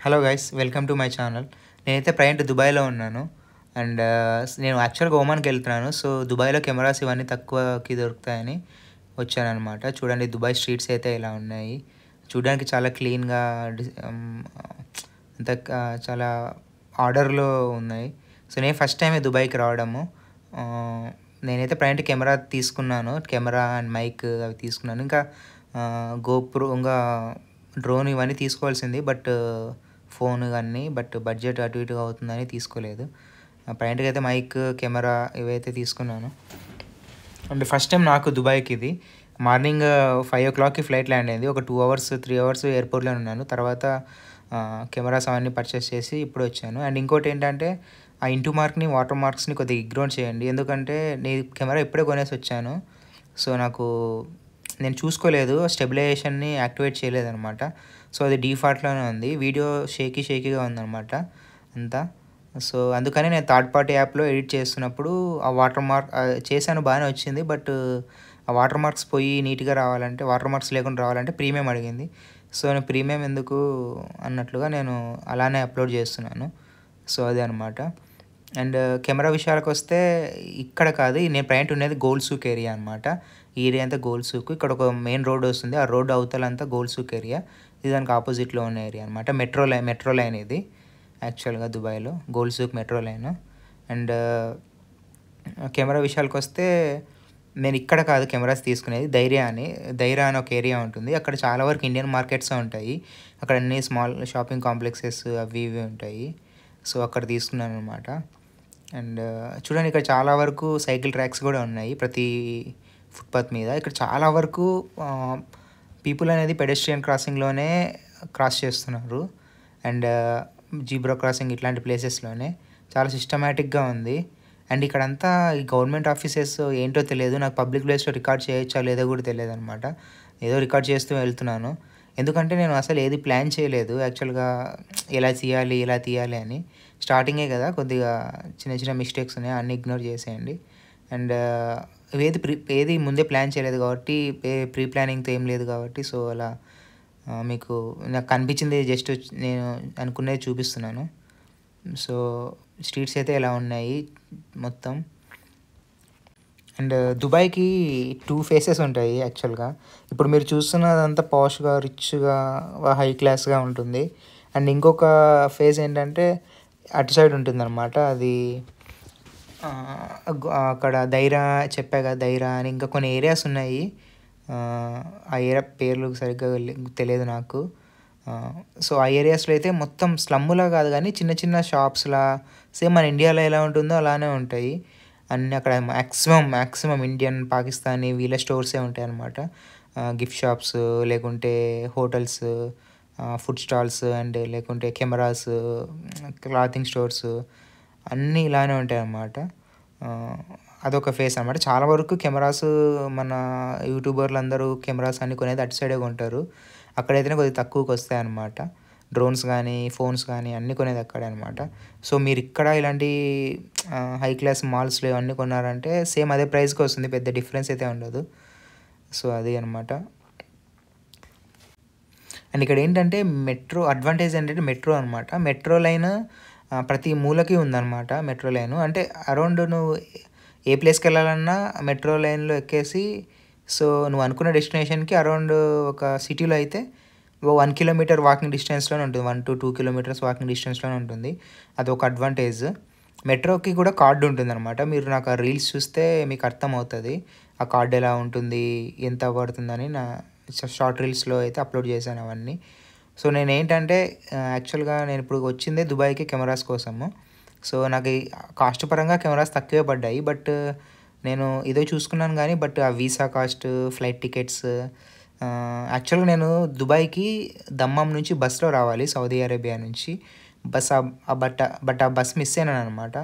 Hello guys, welcome to my channel. నేనైతే present దుబాయ్లో ఉన్నాను. అండ్ నేను యాక్చువల్గా ఒమాన్కి వెళ్తున్నాను. సో దుబాయ్లో కెమెరాస్ ఇవన్నీ తక్కువకి దొరుకుతాయని వచ్చానమాట. చూడండి, దుబాయ్ స్ట్రీట్స్ అయితే ఇలా ఉన్నాయి. చూడడానికి చాలా క్లీన్గా అంత చాలా ఆర్డర్లో ఉన్నాయి. సో నేను ఫస్ట్ టైమే దుబాయ్కి రావడము. ఆ, నేనైతే ప్రజెంట్ కెమెరా తీసుకున్నాను. కెమెరా అండ్ మైక్ అవి తీసుకున్నాను. ఇంకా గోప్రో, ఇంకా డ్రోన్ ఇవన్నీ తీసుకోవాల్సింది. బట్ ఫోన్ కానీ బడ్జెట్ అటు ఇటుగా అవుతుందని తీసుకోలేదు. ప్రజెంట్గా అయితే మైక్, కెమెరా ఇవైతే తీసుకున్నాను. అండ్ ఫస్ట్ టైం నాకు దుబాయ్కి ఇది. మార్నింగ్ 5 o'clockకి ఫ్లైట్ ల్యాండ్ అయింది. ఒక 2 hours 3 hours ఎయిర్పోర్ట్లోనే ఉన్నాను. తర్వాత కెమెరాస్ అవన్నీ పర్చేస్ చేసి ఇప్పుడు వచ్చాను. అండ్ ఇంకోటి ఏంటంటే, ఆ ఇంటూ మార్క్ని, వాటర్ మార్క్స్ని కొద్దిగా ఇగ్నోర్ చేయండి. ఎందుకంటే నేను కెమెరా ఇప్పుడే కొనేసి వచ్చాను. సో నేను చూసుకోలేదు, స్టెబిలైజేషన్ని యాక్టివేట్ చేయలేదన్నమాట. సో అది డిఫాల్ట్లోనే ఉంది. వీడియో షేకీగా ఉందన్నమాట అంతా. సో అందుకని నేను థర్డ్ పార్టీ యాప్లో ఎడిట్ చేస్తున్నప్పుడు ఆ వాటర్ మార్క్ చేశాను, బాగానే వచ్చింది. బట్ ఆ వాటర్ మార్క్స్ పోయి నీట్గా రావాలంటే, వాటర్ మార్క్స్ లేకుండా రావాలంటే ప్రీమియం అడిగింది. సో నేను ప్రీమియం ఎందుకు అన్నట్లుగా నేను అలానే అప్లోడ్ చేస్తున్నాను. సో అదే అనమాట. అండ్ కెమెరా విషయాలకు వస్తే, ఇక్కడ కాదు, నేను ప్రజెంట్ ఉండేది గోల్డ్ సూక్ ఏరియా అనమాట. ఈ ఏరియా అంతా గోల్డ్ సూక్. ఇక్కడ ఒక మెయిన్ రోడ్ వస్తుంది. ఆ రోడ్ అవతలంతా గోల్డ్ సూక్ ఏరియా. ఇది దానికి ఆపోజిట్లో ఉన్న ఏరియా అనమాట. మెట్రో లైన్ ఇది యాక్చువల్గా దుబాయ్లో, gold souk metro line. And camera విషయాలకు వస్తే, నేను ఇక్కడ కాదు కెమెరాస్ తీసుకునేది, ధైర్య అని ఒక ఏరియా ఉంటుంది. అక్కడ చాలా వరకు ఇండియన్ మార్కెట్స్ ఉంటాయి. అక్కడ అన్ని స్మాల్ షాపింగ్ కాంప్లెక్సెస్ అవి ఇవి ఉంటాయి. సో అక్కడ తీసుకున్నాను అనమాట. అండ్ చూడండి, ఇక్కడ చాలా వరకు సైకిల్ ట్రాక్స్ కూడా ఉన్నాయి ప్రతి ఫుట్పాత్ మీద. ఇక్కడ చాలా వరకు పీపుల్ అనేది పెడెస్ట్రియన్ క్రాసింగ్లోనే క్రాస్ చేస్తున్నారు. అండ్ జీబ్రా క్రాసింగ్ ఇట్లాంటి ప్లేసెస్లోనే చాలా సిస్టమేటిక్గా ఉంది. అండ్ ఇక్కడంతా ఈ గవర్నమెంట్ ఆఫీసెస్ ఏంటో తెలియదు నాకు. పబ్లిక్ ప్లేస్లో రికార్డ్ చేయొచ్చా లేదో కూడా తెలియదు అనమాట. ఏదో రికార్డ్ చేస్తూ వెళ్తున్నాను. ఎందుకంటే నేను అసలు ఏది ప్లాన్ చేయలేదు యాక్చువల్గా, ఎలా తీయాలి అని. స్టార్టింగే కదా, కొద్దిగా చిన్న చిన్న మిస్టేక్స్ ఉన్నాయి, అన్నీ ఇగ్నోర్ చేసేయండి. అండ్ ఏది ముందే ప్లాన్ చేయలేదు కాబట్టి, ప్రీ ప్లానింగ్తో ఏం లేదు కాబట్టి, సో అలా మీకు నాకు కనిపించింది జస్ట్ నేను అనుకునేది చూపిస్తున్నాను. సో స్ట్రీట్స్ అయితే ఎలా ఉన్నాయి మొత్తం. అండ్ దుబాయ్కి 2 ఫేసెస్ ఉంటాయి యాక్చువల్గా. ఇప్పుడు మీరు చూస్తున్నదంతా పాష్గా, రిచ్గా, హై క్లాస్గా ఉంటుంది. అండ్ ఇంకొక ఫేజ్ ఏంటంటే అటు సైడ్ ఉంటుందన్నమాట. అది అక్కడ దైరా అని ఇంకా కొన్ని ఏరియాస్ ఉన్నాయి. ఆ ఏరియా పేర్లు సరిగ్గా తెలియదు నాకు. సో ఆ ఏరియాస్లో అయితే మొత్తం స్లమ్ములా కాదు కానీ చిన్న చిన్న షాప్స్లా, సేమ్ మన ఇండియాలో ఎలా ఉంటుందో అలానే ఉంటాయి అన్నీ. అక్కడ మ్యాక్సిమం ఇండియన్, పాకిస్తానీ వీళ్ళ స్టోర్సే ఉంటాయి అన్నమాట. గిఫ్ట్ షాప్స్, లేకుంటే హోటల్స్, ఫుడ్ స్టాల్స్, అండ్ లేకుంటే కెమెరాస్, క్లాతింగ్ స్టోర్స్ అన్నీ ఇలానే ఉంటాయి అన్నమాట. అదొక ఫేస్ అనమాట. చాలా వరకు కెమెరాస్, మన యూట్యూబర్లు అందరూ కెమెరాస్ అన్నీ కొనేది అటు సైడే కొంటారు. అక్కడైతేనే కొద్దిగా తక్కువకి వస్తాయి అన్నమాట. డ్రోన్స్ కానీ, ఫోన్స్ కానీ అన్నీ కొనేది అక్కడే అనమాట. సో మీరు ఇక్కడ ఇలాంటి హై క్లాస్ మాల్స్లో అన్నీ కొన్నారంటే సేమ్ అదే ప్రైస్కి వస్తుంది, పెద్ద డిఫరెన్స్ అయితే ఉండదు. సో అది అనమాట. అండ్ ఇక్కడ ఏంటంటే మెట్రో అడ్వాంటేజ్ ఏంటంటే మెట్రో అనమాట. మెట్రో లైన్ ప్రతి మూలకి ఉందన్నమాట. మెట్రో లైన్ అంటే అరౌండ్ నువ్వు ఏ ప్లేస్కి వెళ్ళాలన్నా మెట్రో లైన్లో ఎక్కేసి, సో నువ్వు అనుకున్న డెస్టినేషన్కి అరౌండ్ ఒక సిటీలో అయితే 1 kilometer వాకింగ్ డిస్టెన్స్లోనే ఉంటుంది. 1 to 2 kilometers వాకింగ్ డిస్టెన్స్లోనే ఉంటుంది. అదొక అడ్వాంటేజ్. మెట్రోకి కూడా కార్డు ఉంటుందన్నమాట. మీరు నాకు ఆ రీల్స్ చూస్తే మీకు అర్థమవుతుంది ఆ కార్డు ఎలా ఉంటుంది, ఎంత పడుతుందని. నా షార్ట్ రీల్స్లో అయితే అప్లోడ్ చేశాను అవన్నీ. సో నేనేంటంటే యాక్చువల్గా నేను ఇప్పుడు వచ్చిందే దుబాయ్కి కెమెరాస్ కోసము. సో నాకు కాస్ట్ పరంగా కెమెరాస్ తక్కువే పడ్డాయి. బట్ నేను ఇదో చూసుకున్నాను కానీ, బట్ ఆ వీసా కాస్ట్, ఫ్లైట్ టికెట్స్, యాక్చువల్గా నేను దుబాయ్కి దమ్మం నుంచి బస్లో రావాలి, సౌదీ అరేబియా నుంచి. బట్ ఆ బస్ మిస్ అయినాను అనమాట.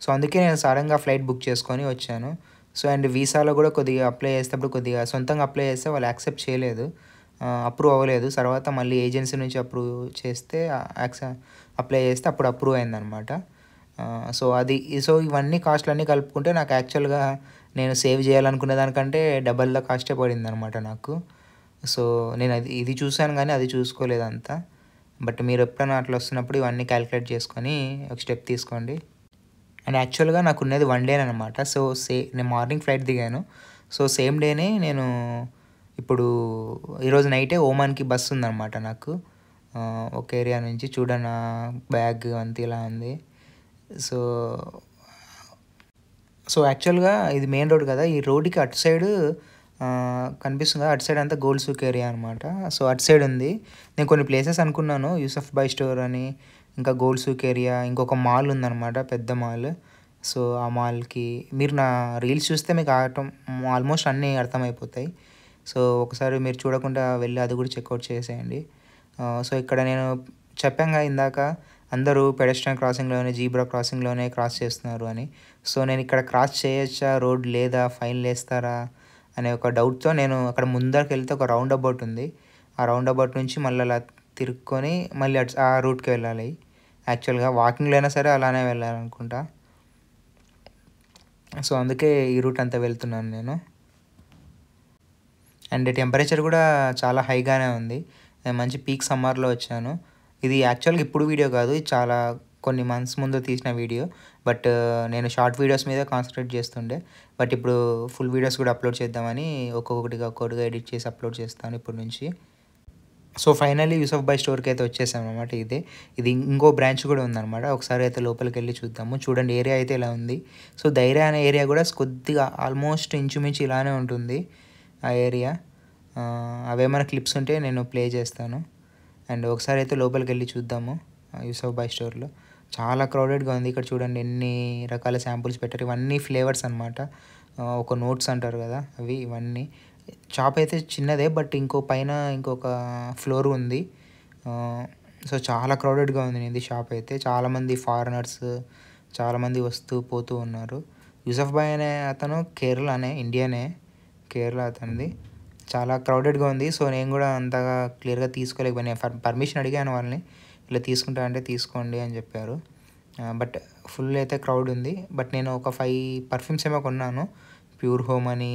సో అందుకే నేను సడన్గా ఫ్లైట్ బుక్ చేసుకొని వచ్చాను. సో అండ్ వీసాలో కూడా కొద్దిగా అప్లై చేసేటప్పుడు కొద్దిగా సొంతంగా అప్లై చేస్తే వాళ్ళు యాక్సెప్ట్ చేయలేదు, అప్రూవ్ అవ్వలేదు. తర్వాత మళ్ళీ ఏజెన్సీ నుంచి అప్రూవ్ చేస్తే, అప్లై చేస్తే అప్పుడు అప్రూవ్ అయిందనమాట. సో ఇవన్నీ కాస్ట్లన్నీ కలుపుకుంటే నాకు యాక్చువల్గా నేను సేవ్ చేయాలనుకునే దానికంటే డబల్ ద కాస్టే పడింది అనమాట నాకు. సో నేను ఇది చూశాను కానీ అది చూసుకోలేదు అంతా. బట్ మీరు ఎప్పుడైనా అట్లా వస్తున్నప్పుడు ఇవన్నీ క్యాలిక్యులేట్ చేసుకొని ఒక స్టెప్ తీసుకోండి. అండ్ యాక్చువల్గా నాకు ఉన్నది 1 డే అనమాట. సో నేను మార్నింగ్ ఫ్లైట్ దిగాను. సో సేమ్ డేనే నేను ఇప్పుడు ఈరోజు నైటే ఓమాన్కి బస్సు ఉందన్నమాట నాకు. ఒక ఏరియా నుంచి చూడండి నా బ్యాగ్ అంతా ఇలా ఉంది. సో యాక్చువల్గా ఇది మెయిన్ రోడ్ కదా, ఈ రోడ్డుకి అటు సైడ్ కనిపిస్తుంది కదా, అటు సైడ్ అంతా గోల్డ్ సూక్ ఏరియా అనమాట. సో అటు సైడ్ ఉంది. నేను కొన్ని ప్లేసెస్ అనుకున్నాను, యూసఫ్ బాయ్ స్టోర్ అని, ఇంకా గోల్డ్ సూక్ ఏరియా, ఇంకొక మాల్ ఉందన్నమాట, పెద్ద మాల్. సో ఆ మాల్కి మీరు నా రీల్స్ చూస్తే మీకు ఆల్మోస్ట్ అన్నీ అర్థమైపోతాయి. సో ఒకసారి మీరు చూడకుండా వెళ్ళి అది కూడా చెక్అవుట్ చేసేయండి. సో ఇక్కడ నేను చెప్పాను ఇందాక అందరూ పెడెస్ట్రియన్ క్రాసింగ్లోనే, జీబ్రా క్రాసింగ్లోనే క్రాస్ చేస్తున్నారు అని. సో నేను ఇక్కడ క్రాస్ చేయొచ్చా, రోడ్ లేదా, ఫైన్ వేస్తారా అనే ఒక డౌట్తో నేను అక్కడ ముందరికి వెళ్తే ఒక రౌండ్ అబౌట్ ఉంది. ఆ రౌండ్ అబౌట్ నుంచి మళ్ళీ అలా తిరుక్కొని మళ్ళీ ఆ రూట్కి వెళ్ళాలి. యాక్చువల్గా వాకింగ్లో అయినా సరే అలానే వెళ్ళాలనుకుంటా. సో అందుకే ఈ రూట్ అంతా వెళ్తున్నాను నేను. అండ్ టెంపరేచర్ కూడా చాలా హైగానే ఉంది. నేను మంచి పీక్ సమ్మర్లో వచ్చాను. ఇది యాక్చువల్గా ఇప్పుడు వీడియో కాదు, ఇది చాలా కొన్ని మంత్స్ ముందు తీసిన వీడియో. బట్ నేను షార్ట్ వీడియోస్ మీద కాన్సన్ట్రేట్ చేస్తుండే. బట్ ఇప్పుడు ఫుల్ వీడియోస్ కూడా అప్లోడ్ చేద్దామని ఒక్కొక్కటిగా ఎడిట్ చేసి అప్లోడ్ చేస్తాను ఇప్పుడు నుంచి. సో ఫైనల్లీ యూసఫ్ బాయ్ స్టోర్కి అయితే వచ్చేసాం అనమాట. ఇది ఇంకో బ్రాంచ్ కూడా ఉందన్నమాట. ఒకసారి అయితే లోపలికి వెళ్ళి చూద్దాము. చూడండి ఏరియా అయితే ఇలా ఉంది. సో ధైర్య అనే ఏరియా కూడా కొద్దిగా ఆల్మోస్ట్ ఇంచుమించు ఇలానే ఉంటుంది ఆ ఏరియా. అవేమైనా క్లిప్స్ ఉంటే నేను ప్లే చేస్తాను. అండ్ ఒకసారి అయితే లోపలికి వెళ్ళి చూద్దాము. యూసఫ్ బాయ్ స్టోర్లో చాలా క్రౌడెడ్గా ఉంది. ఇక్కడ చూడండి ఎన్ని రకాల శాంపుల్స్ పెట్టారు. ఇవన్నీ ఫ్లేవర్స్ అనమాట. ఒక నోట్స్ అంటారు కదా అవి, ఇవన్నీ. షాప్ అయితే చిన్నదే, బట్ ఇంకొక ఫ్లోర్ ఉంది. సో చాలా క్రౌడెడ్గా ఉంది ఇది షాప్ అయితే. చాలామంది ఫారినర్స్ చాలామంది వస్తూ పోతూ ఉన్నారు. యూసఫ్ బాయ్ అనే అతను ఇండియనే, కేరళ అతనిది. చాలా క్రౌడెడ్గా ఉంది. సో నేను కూడా అంతగా క్లియర్గా తీసుకోలేకపోయినా. పర్మిషన్ అడిగాను వాళ్ళని, ఇలా తీసుకుంటా అంటే తీసుకోండి అని చెప్పారు. బట్ ఫుల్ అయితే క్రౌడ్ ఉంది. బట్ నేను ఒక 5 పర్ఫ్యూమ్స్ ఏమో కొన్నాను. ప్యూర్ హోమ్ అని,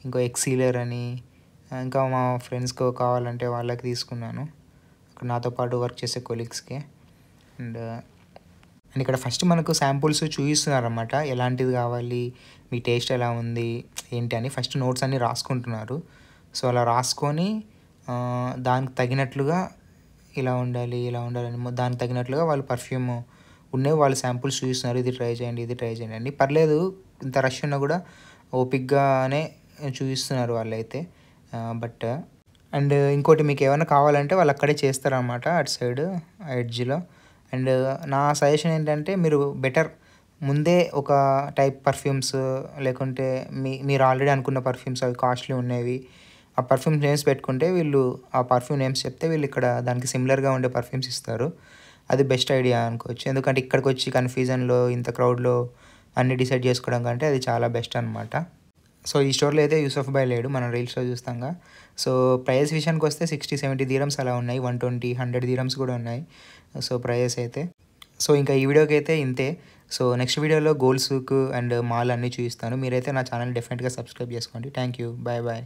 ఇంకో ఎక్సీలర్ అని, ఇంకా మా ఫ్రెండ్స్కి కావాలంటే వాళ్ళకి తీసుకున్నాను, నాతో పాటు వర్క్ చేసే కొలీగ్స్కి. అండ్ ఇక్కడ ఫస్ట్ మనకు శాంపుల్స్ చూపిస్తున్నారన్నమాట. ఎలాంటిది కావాలి, మీ టేస్ట్ ఎలా ఉంది ఏంటి అని ఫస్ట్ నోట్స్ అన్నీ రాసుకుంటున్నారు. సో అలా రాసుకొని దానికి తగినట్లుగా ఇలా ఉండాలి అని దానికి తగినట్లుగా వాళ్ళు పర్ఫ్యూమ్ వాళ్ళు శాంపుల్స్ చూపిస్తున్నారు. ఇది ట్రై చేయండి అని. పర్లేదు, ఇంత రష్ ఉన్నా కూడా ఓపిక్గానే చూపిస్తున్నారు వాళ్ళైతే. బట్ అండ్ ఇంకోటి మీకు ఏమైనా కావాలంటే వాళ్ళు అక్కడే చేస్తారన్నమాట, అటు సైడ్ ఎడ్జ్లో. అండ్ నా సజెషన్ ఏంటంటే మీరు బెటర్ ముందే ఒక టైప్ పర్ఫ్యూమ్స్, లేకుంటే మీరు ఆల్రెడీ అనుకున్న పర్ఫ్యూమ్స్ అవి కాస్ట్లీ ఉండేవి, ఆ పర్ఫ్యూమ్ నేమ్స్ పెట్టుకుంటే వీళ్ళు ఆ పర్ఫ్యూమ్ నేమ్స్ చెప్తే వీళ్ళు ఇక్కడ దానికి సిమిలర్గా ఉండే పర్ఫ్యూమ్స్ ఇస్తారు. అది బెస్ట్ ఐడియా అనుకోవచ్చు. ఎందుకంటే ఇక్కడికి వచ్చి కన్ఫ్యూజన్లో ఇంత క్రౌడ్లో అన్నీ డిసైడ్ చేసుకోవడం కంటే అది చాలా బెస్ట్ అనమాట. సో ఈ స్టోర్లో అయితే యూసఫ్ బాయ్ లేడు, మనం రీల్స్లో చూస్తాంగా. సో ప్రైస్ విషయానికి వస్తే 60-70 dirhams అలా ఉన్నాయి. 120-100 dirhams కూడా ఉన్నాయి. సో ప్రైజెస్ అయితే. సో ఇంకా ఈ వీడియోకి అయితే ఇంతే. సో నెక్స్ట్ వీడియోలో గోల్డ్ సూక్ అండ్ మాల్ అన్నీ చూపిస్తాను. మీరైతే నా ఛానల్ డెఫినెట్గా సబ్స్క్రైబ్ చేసుకోండి. Thank you. బాయ్.